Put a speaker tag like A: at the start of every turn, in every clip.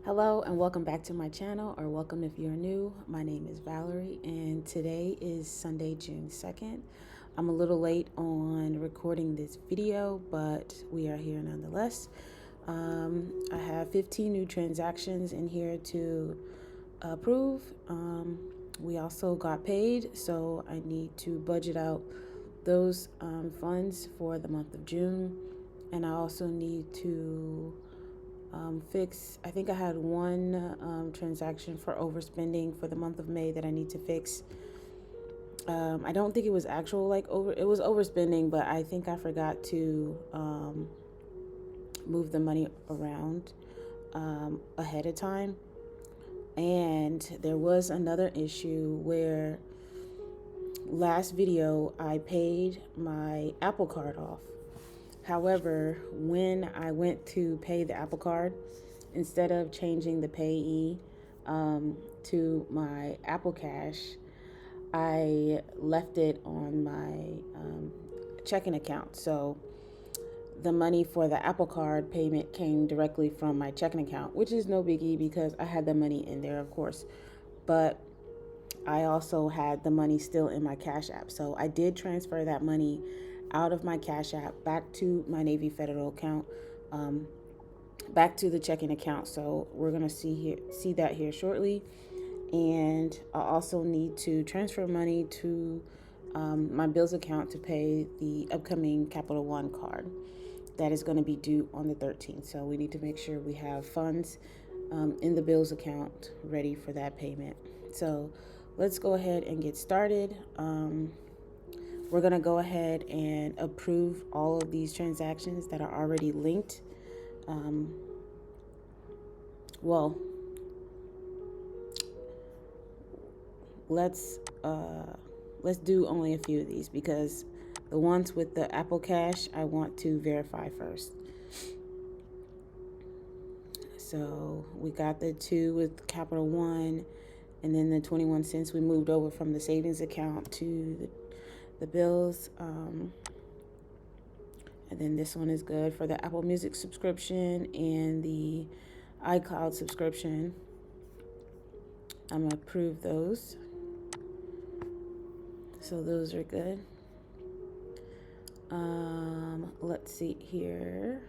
A: Hello and welcome back to my channel, or welcome if you're new. My name is Valerie and today is Sunday, June 2nd. I'm a little late on recording this video, but we are here nonetheless. I have 15 new transactions in here to approve. We also got paid, so I need to budget out those funds for the month of June. And I also need to fix. I think I had one transaction for overspending for the month of May that I need to fix. I don't think it was actual it was overspending, but I think I forgot to move the money around ahead of time. And there was another issue where last video I paid my Apple Card off. However, when I went to pay the Apple Card, instead of changing the payee to my Apple Cash, I left it on my checking account. So the money for the Apple Card payment came directly from my checking account, which is no biggie because I had the money in there, of course. But I also had the money still in my Cash App. So I did transfer that money out of my Cash App back to my Navy Federal account, back to the checking account. So we're gonna see that here shortly. And I also need to transfer money to my bills account to pay the upcoming Capital One card that is going to be due on the 13th. So we need to make sure we have funds in the bills account ready for that payment. So let's go ahead and get started. We're going to go ahead and approve all of these transactions that are already linked. Let's do only a few of these because the ones with the Apple Cash I want to verify first. So we got the two with Capital One, and then the 21 cents we moved over from the savings account to the bills. And then this one is good for the Apple Music subscription and the iCloud subscription. I'm going to approve those. So those are good. Let's see here.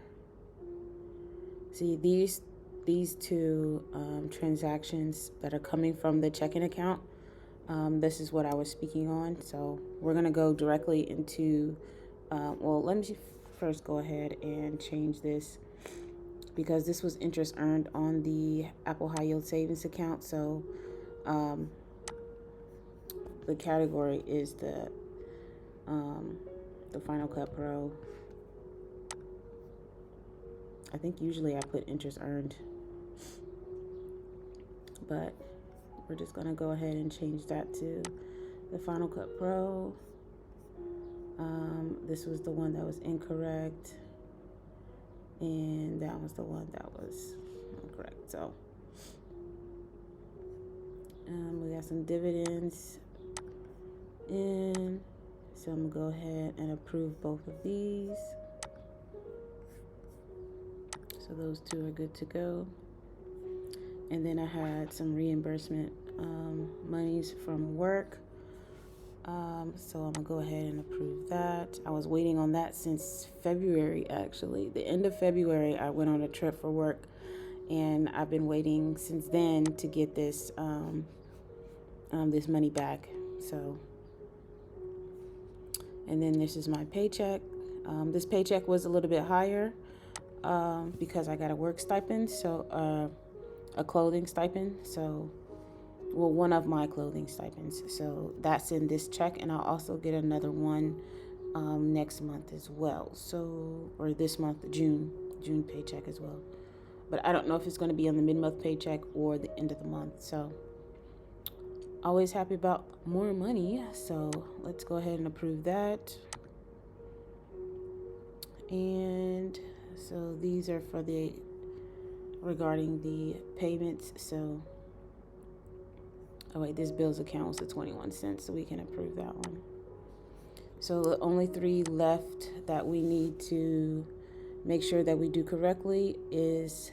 A: See these two transactions that are coming from the checking account. This is what I was speaking on. So we're gonna go directly into. Let me first go ahead and change this because this was interest earned on the Apple High Yield Savings account. So the category is the Final Cut Pro. I think usually I put interest earned, but we're just gonna go ahead and change that to the Final Cut Pro. This was the one that was incorrect, and that was the one that was correct. So we got some dividends in, so I'm gonna go ahead and approve both of these. So those two are good to go. And then I had some reimbursement monies from work. So I'm gonna go ahead and approve that. I was waiting on that since February, actually. The end of February, I went on a trip for work, and I've been waiting since then to get this this money back. So, and then this is my paycheck. This paycheck was a little bit higher because I got a work stipend, so a clothing stipend. So, one of my clothing stipends. So that's in this check, and I'll also get another one next month as well. So, or this month, June paycheck as well. But I don't know if it's going to be on the mid-month paycheck or the end of the month. So, always happy about more money. So let's go ahead and approve that. And so these are for regarding the payments. So, this bills account was the 21 cents, so we can approve that one. So the only three left that we need to make sure that we do correctly is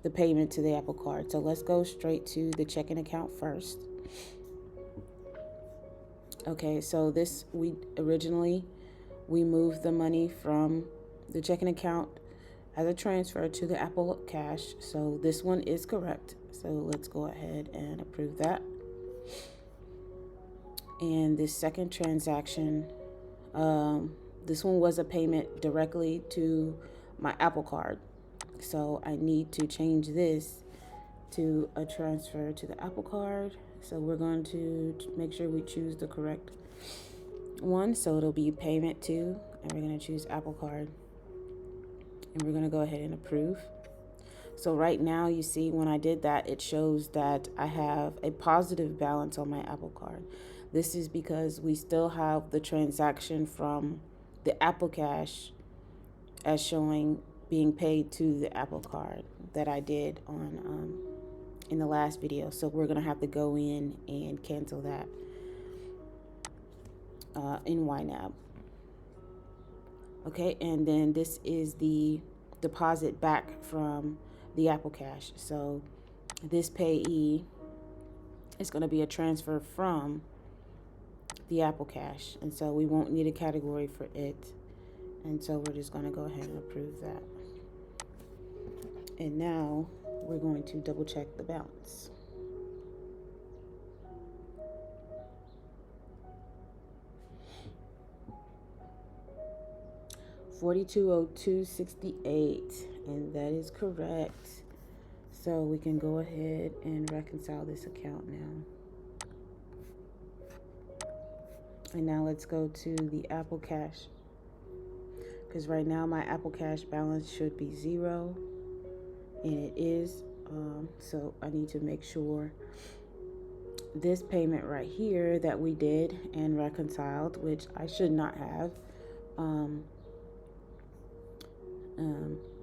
A: the payment to the Apple Card. So let's go straight to the checking account first. Okay, so this, we moved the money from the checking account as a transfer to the Apple Cash. So this one is correct. So let's go ahead and approve that. And this second transaction, this one was a payment directly to my Apple Card. So I need to change this to a transfer to the Apple Card. So we're going to make sure we choose the correct one. So it'll be payment to, and we're going to choose Apple Card. And we're going to go ahead and approve. So right now, you see when I did that, it shows that I have a positive balance on my Apple Card. This is because we still have the transaction from the Apple Cash as showing being paid to the Apple Card that I did on in the last video. So we're going to have to go in and cancel that in YNAB. Okay, and then this is the deposit back from the Apple Cash. So this payee is going to be a transfer from the Apple Cash, and so we won't need a category for it. And so we're just going to go ahead and approve that. And now we're going to double check the balance. $42.0268, and that is correct. So we can go ahead and reconcile this account now. And now let's go to the Apple Cash, because right now my Apple Cash balance should be 0, and it is. So I need to make sure this payment right here that we did and reconciled, which I should not have.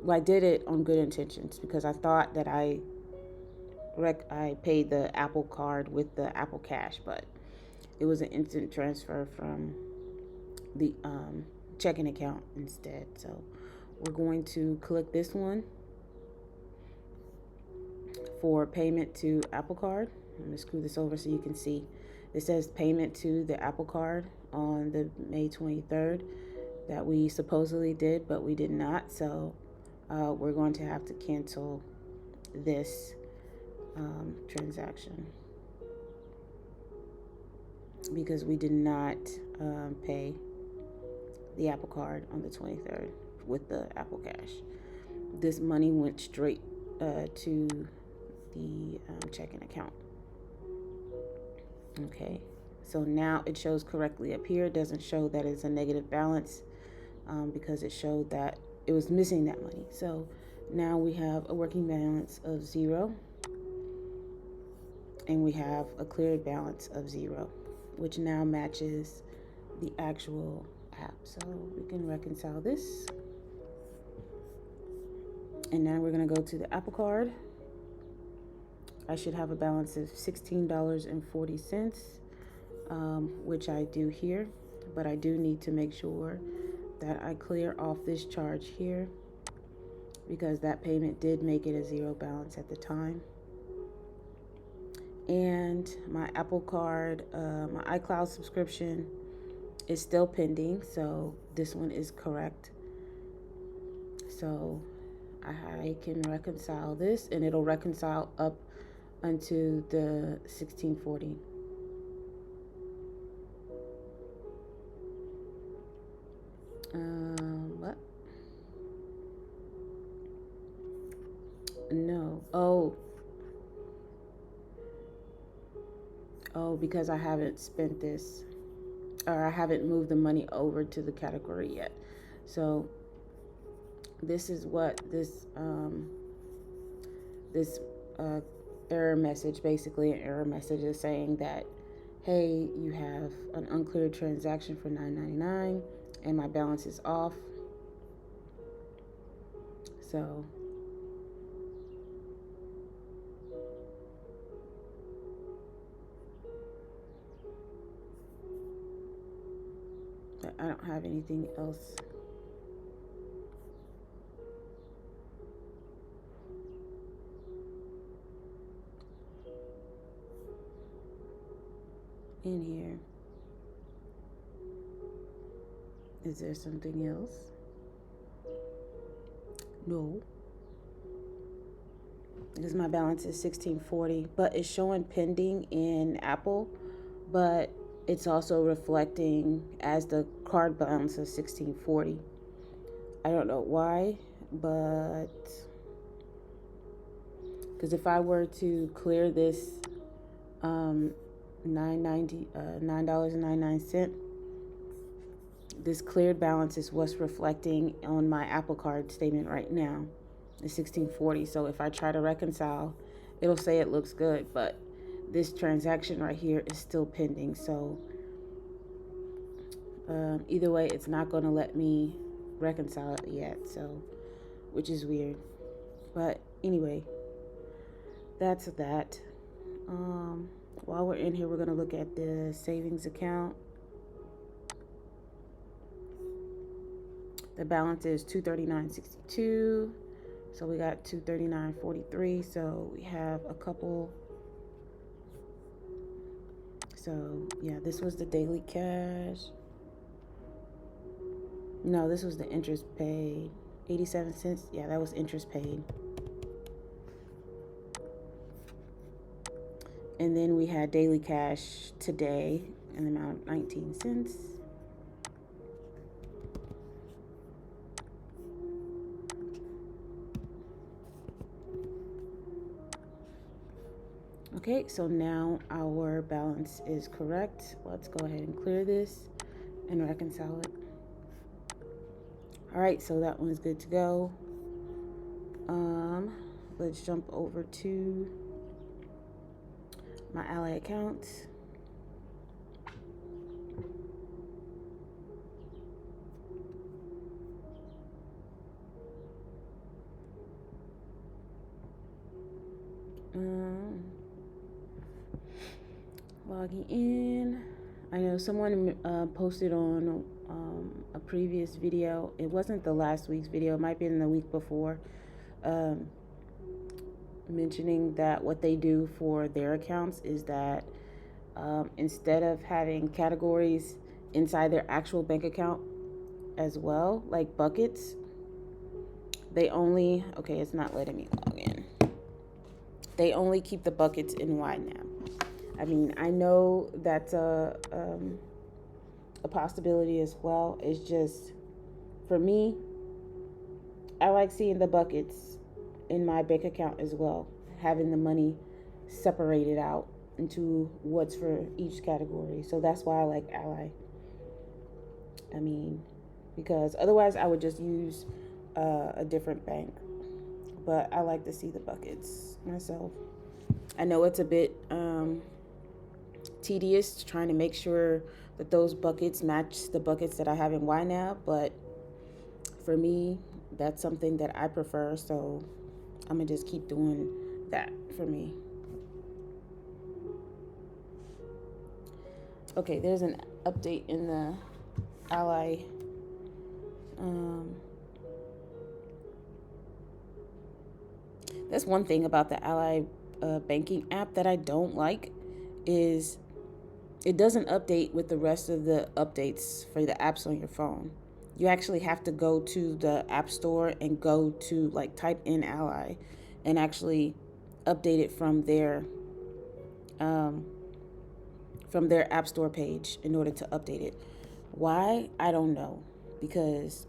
A: Well, I did it on good intentions because I thought that I paid the Apple Card with the Apple Cash, but it was an instant transfer from the checking account instead. So we're going to click this one for payment to Apple Card. I'm going to screw this over so you can see. It says payment to the Apple Card on the May 23rd that we supposedly did, but we did not. So we're going to have to cancel this transaction because we did not pay the Apple Card on the 23rd with the Apple Cash. This money went straight to the checking account. Okay, so now it shows correctly up here. It doesn't show that it's a negative balance because it showed that it was missing that money. So now we have a working balance of 0, and we have a cleared balance of 0, which now matches the actual app. So we can reconcile this. And now we're going to go to the Apple Card. I should have a balance of $16.40, which I do here, but I do need to make sure that I clear off this charge here because that payment did make it a 0 balance at the time. And my Apple Card, my iCloud subscription is still pending, so this one is correct. So I can reconcile this, and it'll reconcile up unto the 1640. What? No. Oh, because I haven't spent this, or I haven't moved the money over to the category yet. So this is what this error message, basically an error message, is saying that, hey, you have an uncleared transaction for $9.99 and my balance is off. So I don't have anything else. in here. Is there something else? No. Because my balance is $16.40, but it's showing pending in Apple, but it's also reflecting as the card balance of $16.40. I don't know why, but because if I were to clear this $9.99, this cleared balance is what's reflecting on my Apple Card statement right now. It's $16.40. So if I try to reconcile, it'll say it looks good, but this transaction right here is still pending. So either way, it's not going to let me reconcile it yet. So, which is weird. But anyway, that's that. While we're in here, we're going to look at the savings account. The balance is $239.62. So we got $239.43. So we have a couple. So yeah, this was the daily cash. No, this was the interest paid. 87 cents. Yeah, that was interest paid. And then we had daily cash today in the amount of 19 cents. Okay, so now our balance is correct. Let's go ahead and clear this and reconcile it. All right, so that one's good to go. Let's jump over to my Ally account. Logging in. I know someone posted on a previous video. It wasn't the last week's video. It might be in the week before. Mentioning that what they do for their accounts is that instead of having categories inside their actual bank account as well, like buckets, they only, okay, it's not letting me log in. They only keep the buckets in YNAB. I mean, I know that's a possibility as well. It's just, for me, I like seeing the buckets in my bank account as well, having the money separated out into what's for each category. So that's why I like Ally. I mean, because otherwise I would just use a different bank. But I like to see the buckets myself. I know it's a bit tedious trying to make sure that those buckets match the buckets that I have in YNAB, but for me, that's something that I prefer, so I'm gonna just keep doing that for me. Okay, there's an update in the Ally that's one thing about the Ally banking app that I don't like is it doesn't update with the rest of the updates for the apps on your phone. You actually have to go to the app store and go to, like, type in Ally and actually update it from their app store page in order to update it. Why? I don't know, because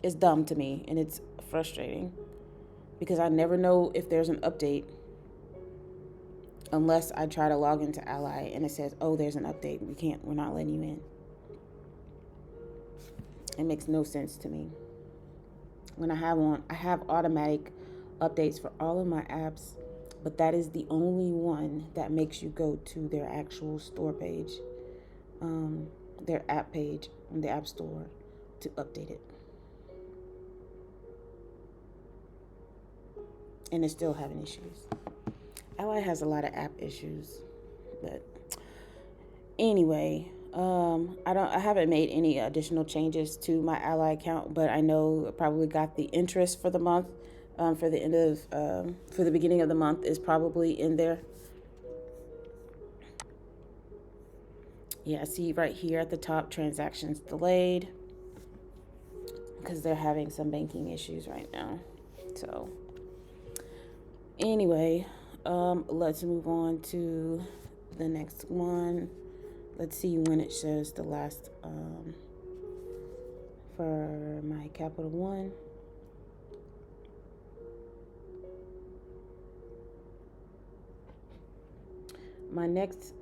A: it's dumb to me and it's frustrating because I never know if there's an update unless I try to log into Ally and it says, oh, there's an update. We're not letting you in. It makes no sense to me. When I have automatic updates for all of my apps, but that is the only one that makes you go to their actual store page, their app page on the App Store to update it. And it's still having issues. Ally has a lot of app issues, but anyway, I haven't made any additional changes to my Ally account, but I know I probably got the interest for the month, for the beginning of the month is probably in there. Yeah, see right here at the top, transactions delayed, because they're having some banking issues right now. So anyway, let's move on to the next one. Let's see when it shows the last for my Capital One. My next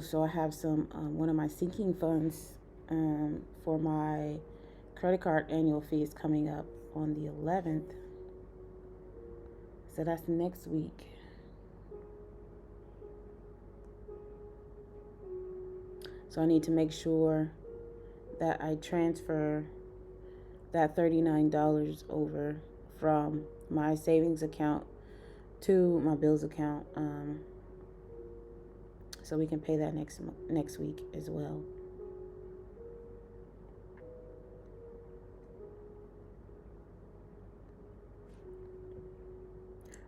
A: so I have some one of my sinking funds for my credit card annual fee is coming up on the 11th. So that's next week. So I need to make sure that I transfer that $39 over from my savings account to my bills account, so we can pay that next week as well.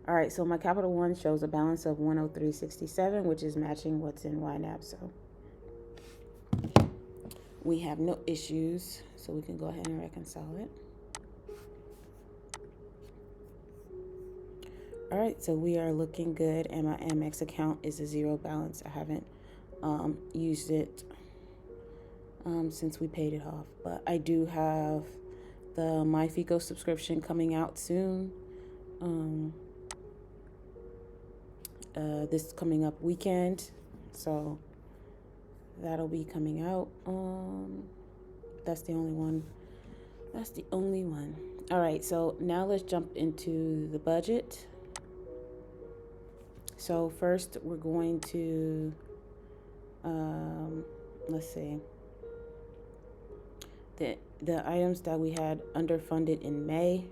A: All right, so my Capital One shows a balance of $103.67, which is matching what's in YNAB. So we have no issues, so we can go ahead and reconcile it. All right, so we are looking good, and my Amex account is a zero balance. I haven't used it since we paid it off, but I do have the MyFico subscription coming out soon. This coming up weekend, so that'll be coming out. That's the only one. All right, so now let's jump into the budget. So first we're going to let's see, the items that we had underfunded in May.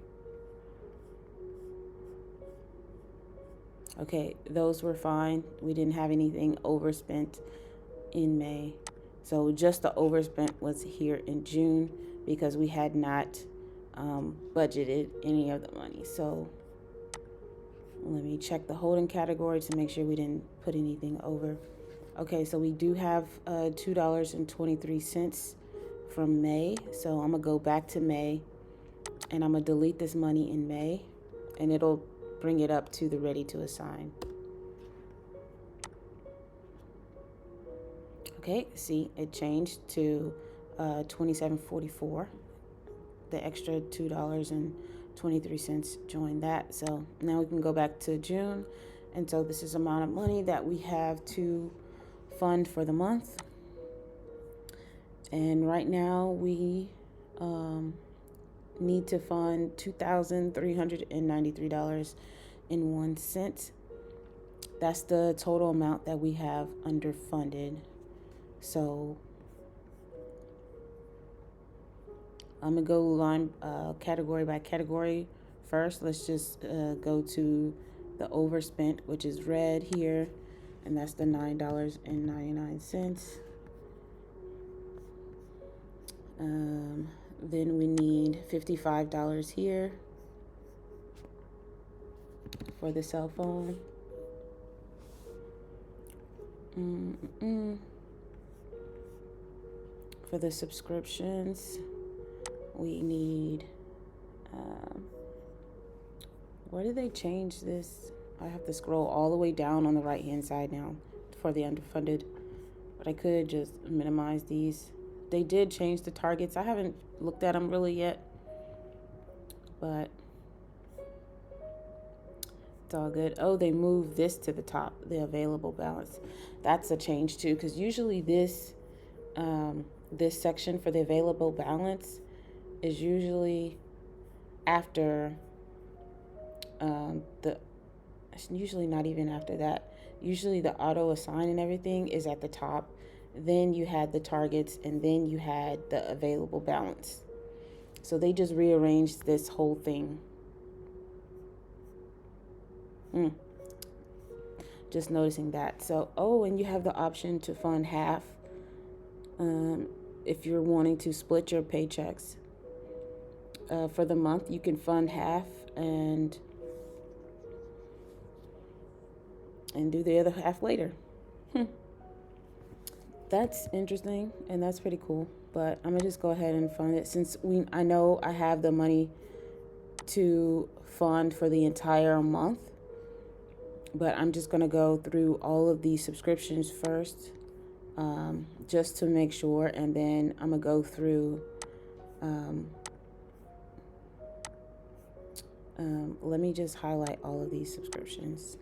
A: Okay, those were fine. We didn't have anything overspent in May. So just the overspent was here in June because we had not budgeted any of the money. So let me check the holding category to make sure we didn't put anything over. Okay, so we do have $2.23 from May. So I'm going to go back to May, and I'm going to delete this money in May, and it'll bring it up to the ready to assign. Okay, see, it changed to $27.44. The extra $2.23 joined that. So now we can go back to June. And so this is the amount of money that we have to fund for the month. And right now we need to fund $2,393.01. That's the total amount that we have underfunded. So I'm gonna go line category by category first. Let's just go to the overspent, which is red here, and that's the $9.99. Then we need $55 here for the cell phone. For the subscriptions, we need, where did they change this? I have to scroll all the way down on the right hand side now for the underfunded, but I could just minimize these. They did change the targets. I haven't looked at them really yet, but it's all good. Oh, they moved this to the top, the available balance. That's a change too, because usually this section for the available balance is usually after it's usually not even after that. Usually the auto assign and everything is at the top. Then you had the targets, and then you had the available balance. So they just rearranged this whole thing. Just noticing that. So, and you have the option to fund half if you're wanting to split your paychecks. For the month, you can fund half, and and do the other half later. That's interesting, and that's pretty cool. But I'm gonna just go ahead and fund it since I know I have the money to fund for the entire month. But I'm just gonna go through all of these subscriptions first, just to make sure, and then I'm gonna go through. Let me just highlight all of these subscriptions.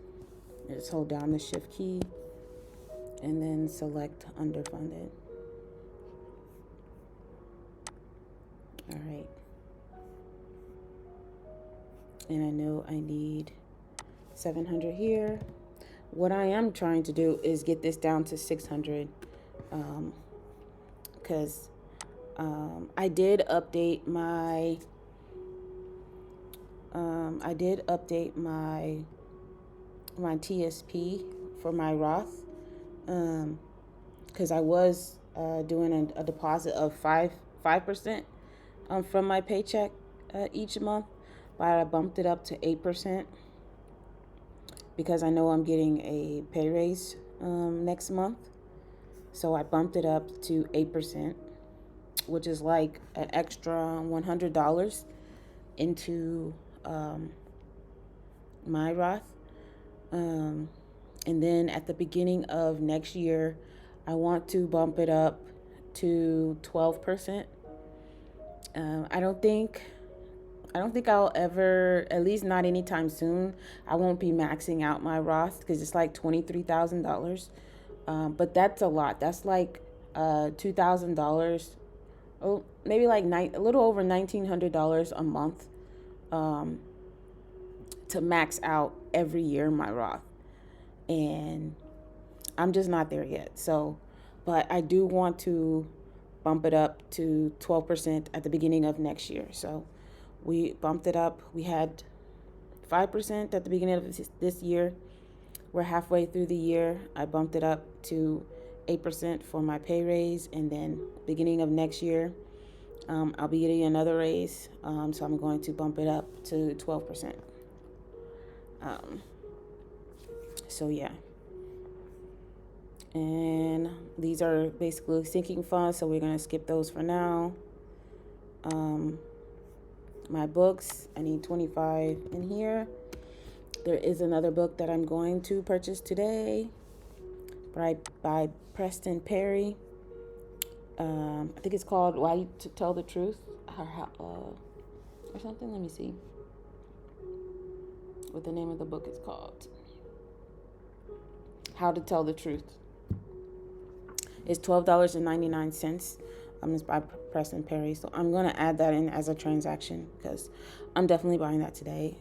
A: Just hold down the shift key and then select underfunded. All right. And I know I need 700 here. What I am trying to do is get this down to 600, because I did update my my TSP for my Roth, because I was doing a deposit of 5% from my paycheck each month, but I bumped it up to 8% because I know I'm getting a pay raise next month. So I bumped it up to 8%, which is like an extra $100 into my Roth. And then at the beginning of next year, I want to bump it up to 12%. I don't think I'll ever, at least not anytime soon, I won't be maxing out my Roth because it's like $23,000. But that's a lot. That's like $2,000. Oh, maybe like a little over $1,900 a month to max out every year my Roth. And I'm just not there yet. So, but I do want to bump it up to 12% at the beginning of next year. So we bumped it up. We had 5% at the beginning of this year. We're halfway through the year. I bumped it up to 8% for my pay raise. And then beginning of next year, I'll be getting another raise. So I'm going to bump it up to 12%. So yeah. And these are basically sinking funds, so we're going to skip those for now. My books, I need 25 in here. There is another book that I'm going to purchase today by Preston Perry. I think it's called Why to Tell the Truth or something. Let me see what the name of the book is called. How to Tell the Truth. It's $12.99. It's by Preston Perry. So I'm going to add that in as a transaction because I'm definitely buying that today.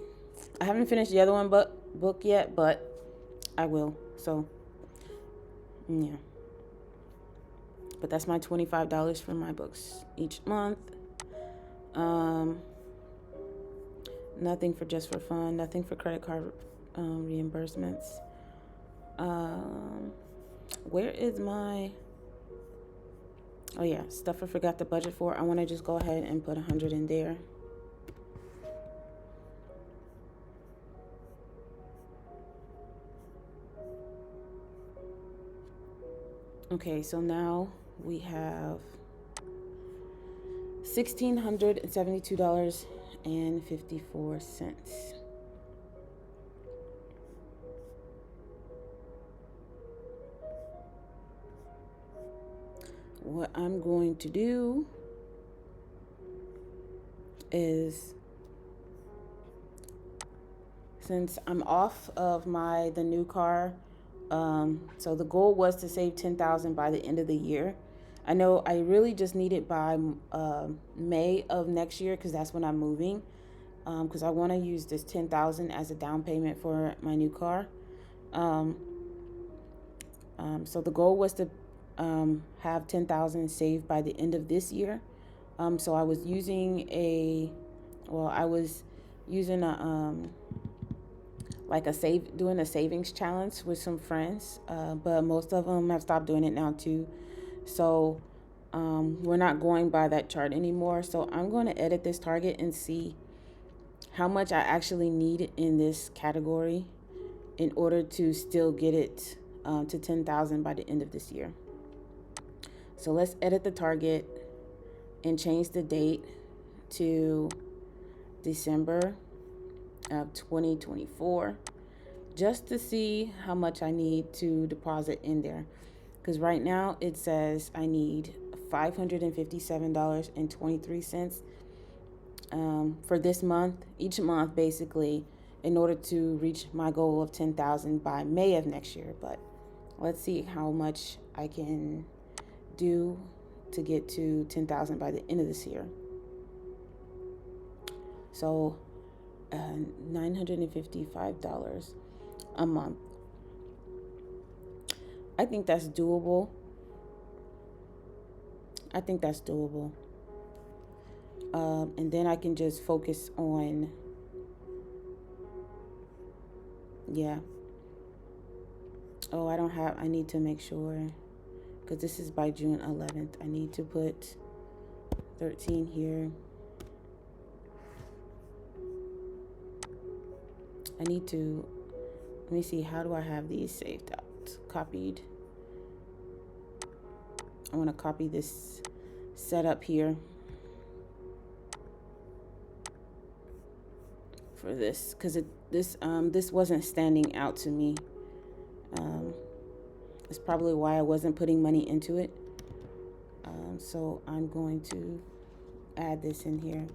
A: I haven't finished the other one book yet, but I will. So, yeah. But that's my $25 for my books each month. Nothing for just for fun. Nothing for credit card reimbursements. Where is my... Oh yeah, stuff I forgot to budget for. I want to just go ahead and put 100 in there. Okay, so now we have $1,672.54. What I'm going to do is, since I'm off of the new car, so the goal was to save $10,000 by the end of the year. I know I really just need it by May of next year because that's when I'm moving. Because I want to use this $10,000 as a down payment for my new car. So the goal was to have $10,000 saved by the end of this year. So I was using a doing a savings challenge with some friends, but most of them have stopped doing it now too. So we're not going by that chart anymore. So I'm going to edit this target and see how much I actually need in this category, in order to still get it to 10,000 by the end of this year. So let's edit the target and change the date to December of 2024, just to see how much I need to deposit in there. Because right now it says I need $557.23 for this month, each month basically, in order to reach my goal of 10,000 by May of next year. But let's see how much I can do to get to 10,000 by the end of this year. So $955 a month. I think that's doable. And then I can just focus on, Oh, I need to make sure, because this is by June 11th. I need to put 13 here. Let me see, how do I have these saved out? Copied. I want to copy this setup here for this, because this wasn't standing out to me. It's probably why I wasn't putting money into it. So I'm going to add this in here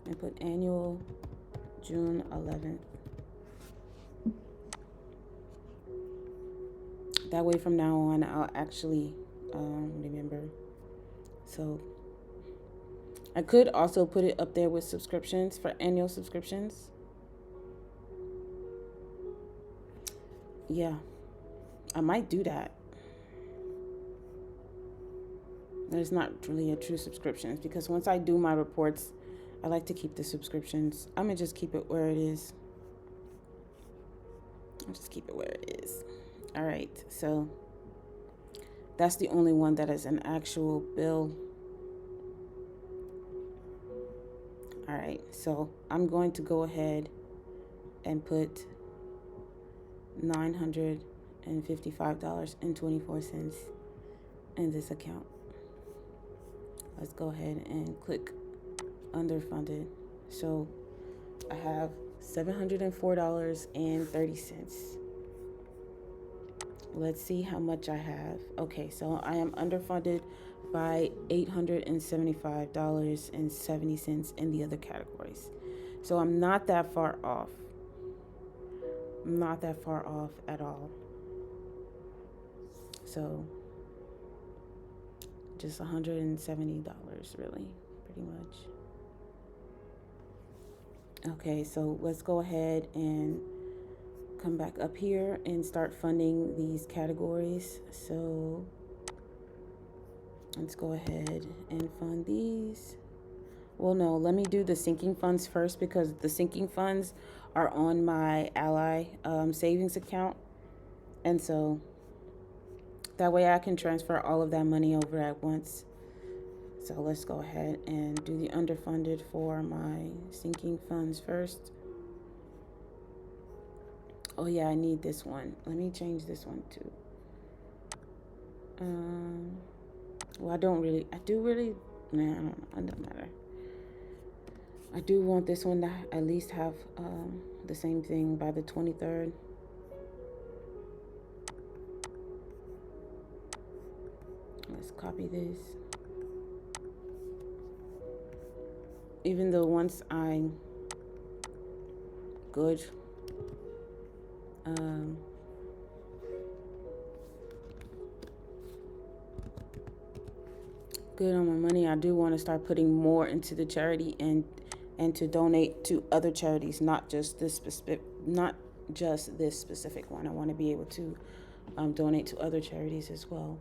A: and put annual June 11th. That way from now on, I'll actually remember. So I could also put it up there with subscriptions for annual subscriptions. Yeah, I might do that. There's not really a true subscriptions, because once I do my reports, I like to keep the subscriptions. I'm going to just keep it where it is. All right, so that's the only one that is an actual bill. All right, so I'm going to go ahead and put $955.24 in this account. Let's go ahead and click underfunded. So I have $704.30. Let's see how much I have. Okay, so I am underfunded by $875.70 in the other categories. So I'm not that far off. Not that far off at all. So just $170 really, pretty much. Okay, so let's go ahead and come back up here and start funding these categories. So let's go ahead and fund these. Well, no, let me do the sinking funds first, because the sinking funds are on my Ally savings account. And so that way I can transfer all of that money over at once. So let's go ahead and do the underfunded for my sinking funds first. Oh yeah, I need this one. Let me change this one too. Well, it doesn't matter. I do want this one to at least have the same thing by the 23rd. Let's copy this. Even though once I'm good, good on my money, I do want to start putting more into the charity and to donate to other charities, not just this specific one. I want to be able to donate to other charities as well.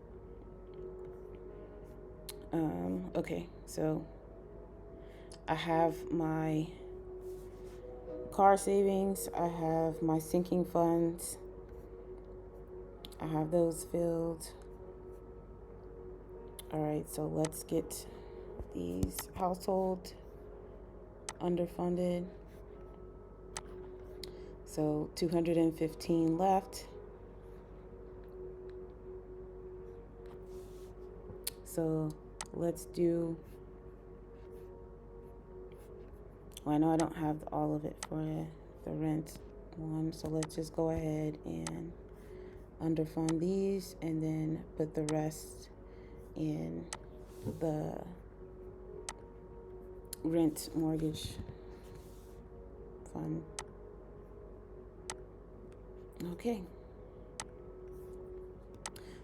A: Okay, so I have my car savings, I have my sinking funds, I have those filled. All right, so let's get these household underfunded. So 215 left. So let's do, well, I know I don't have all of it for the rent one, so let's just go ahead and underfund these and then put the rest in the rent mortgage fund. Okay.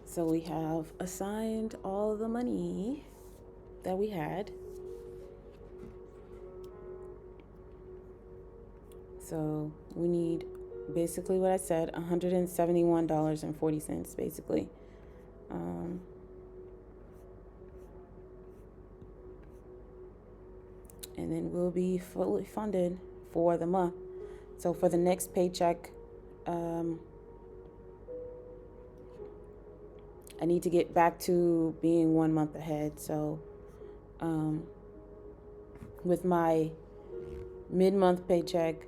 A: So we have assigned all the money that we had. So we need basically what I said, $171.40 basically. And then we'll be fully funded for the month. So for the next paycheck, I need to get back to being 1 month ahead. So with my mid-month paycheck,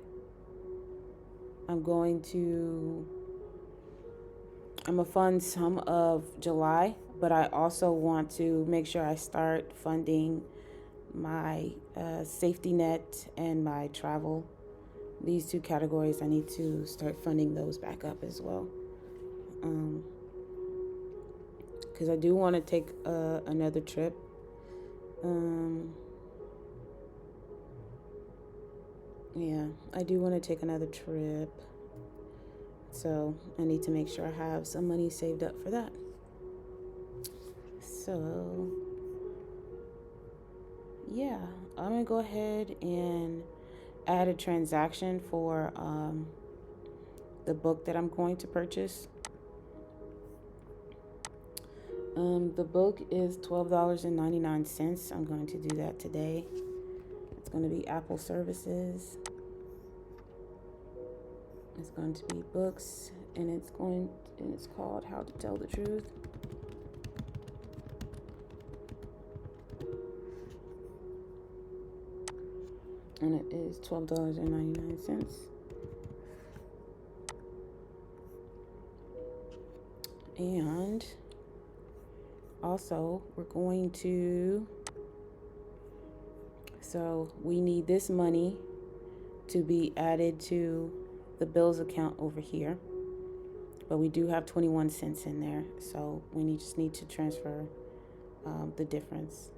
A: I'm going to fund some of July, but I also want to make sure I start funding my safety net and my travel. These two categories, I need to start funding those back up as well. Because I do want to take another trip. Yeah, I do want to take another trip. So I need to make sure I have some money saved up for that. So yeah, I'm going to go ahead and add a transaction for the book that I'm going to purchase. The book is $12.99. I'm going to do that today. It's going to be Apple Services. It's going to be books, and it's called How to Tell the Truth. And it is $12.99. And also, we're going to, so we need this money to be added to the bills account over here. But we do have 21 cents in there, so we just need to transfer the difference.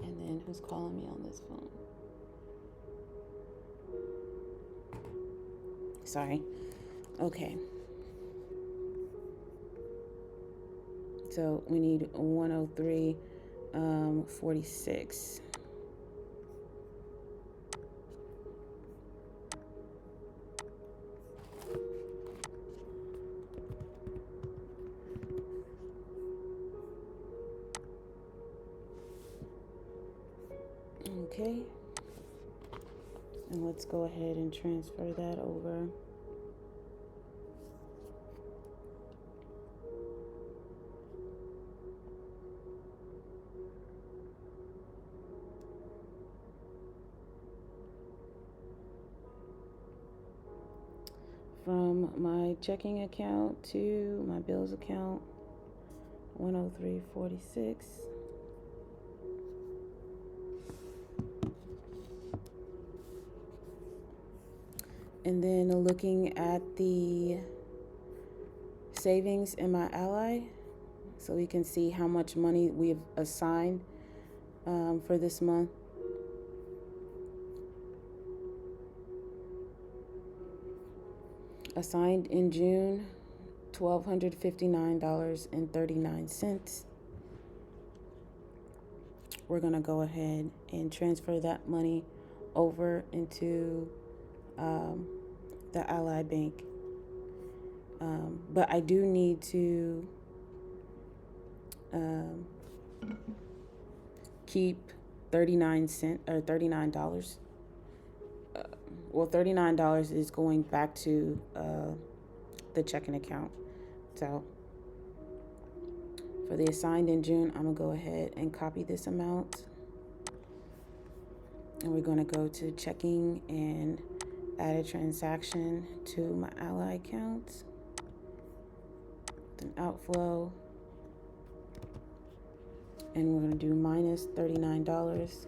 A: And then who's calling me on this phone? Sorry. Okay. So we need 103.46. Okay. And let's go ahead and transfer that over. From my checking account to my bills account, 103.46. And then looking at the savings in my Ally, so we can see how much money we've assigned for this month. Assigned in June, $1,259.39. We're going to go ahead and transfer that money over into the Ally Bank. But I do need to keep $39. Well, $39 is going back to the checking account. So for the assigned in June, I'm going to go ahead and copy this amount. And we're going to go to checking and add a transaction to my Ally account, an outflow, and we're going to do minus $39.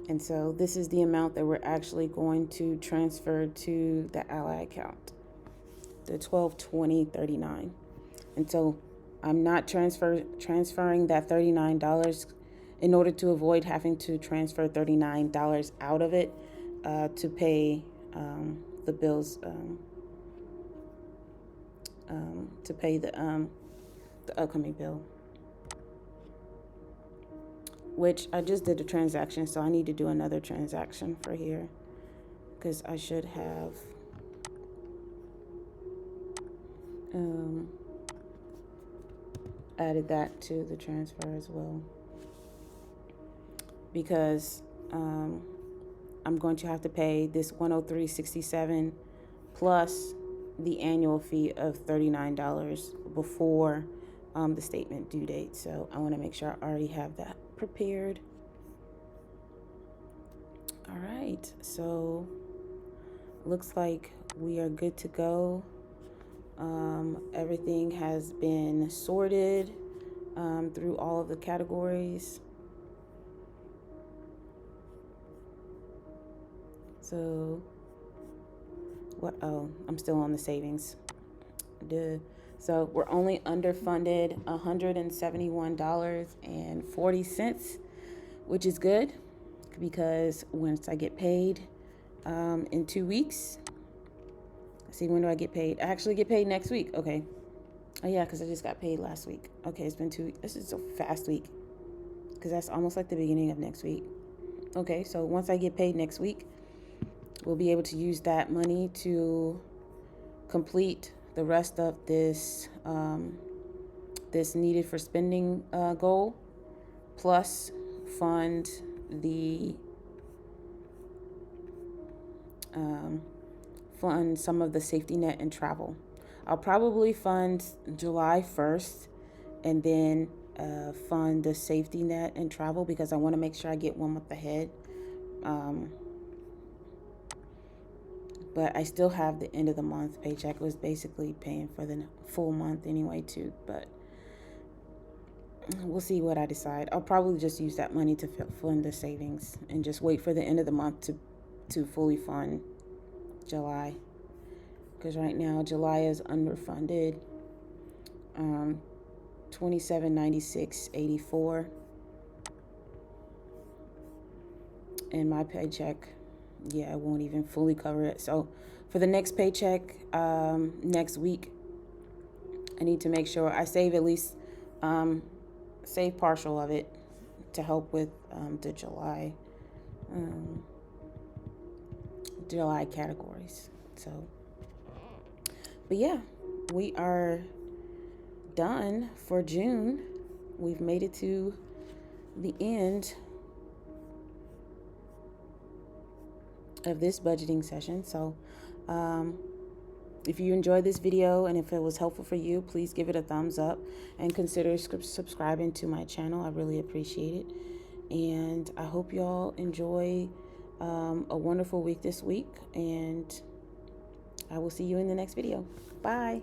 A: And so this is the amount that we're actually going to transfer to the Ally account, the $1220.39. And so I'm not transferring that $39 in order to avoid having to transfer $39 out of it to pay the bills, to pay the upcoming bill, which I just did a transaction, so I need to do another transaction for here because I should have added that to the transfer as well, because I'm going to have to pay this $103.67 plus the annual fee of $39 before the statement due date. So I want to make sure I already have that prepared. All right, so looks like we are good to go. Everything has been sorted through all of the categories. So what? Oh, I'm still on the savings. So we're only underfunded $171.40, which is good because once I get paid in 2 weeks, let's see, when do I get paid? I actually get paid next week. Okay. Oh yeah, because I just got paid last week. Okay, it's been 2 weeks. This is a fast week because that's almost like the beginning of next week. Okay, so once I get paid next week, we'll be able to use that money to complete the rest of this this needed for spending goal, plus fund the fund some of the safety net and travel. I'll probably fund July 1st and then fund the safety net and travel because I want to make sure I get 1 month ahead. But I still have the end of the month paycheck. It was basically paying for the full month anyway too, but we'll see what I decide. I'll probably just use that money to fund the savings and just wait for the end of the month to fully fund July. Because right now July is underfunded, $27.96.84, and my paycheck, yeah, it won't even fully cover it. So for the next paycheck next week, I need to make sure I save at least save partial of it to help with the July categories. So, but yeah, we are done for June. We've made it to the end of this budgeting session. So if you enjoyed this video and if it was helpful for you, please give it a thumbs up and consider subscribing to my channel. I really appreciate it, and I hope y'all enjoy a wonderful week this week, and I will see you in the next video. Bye.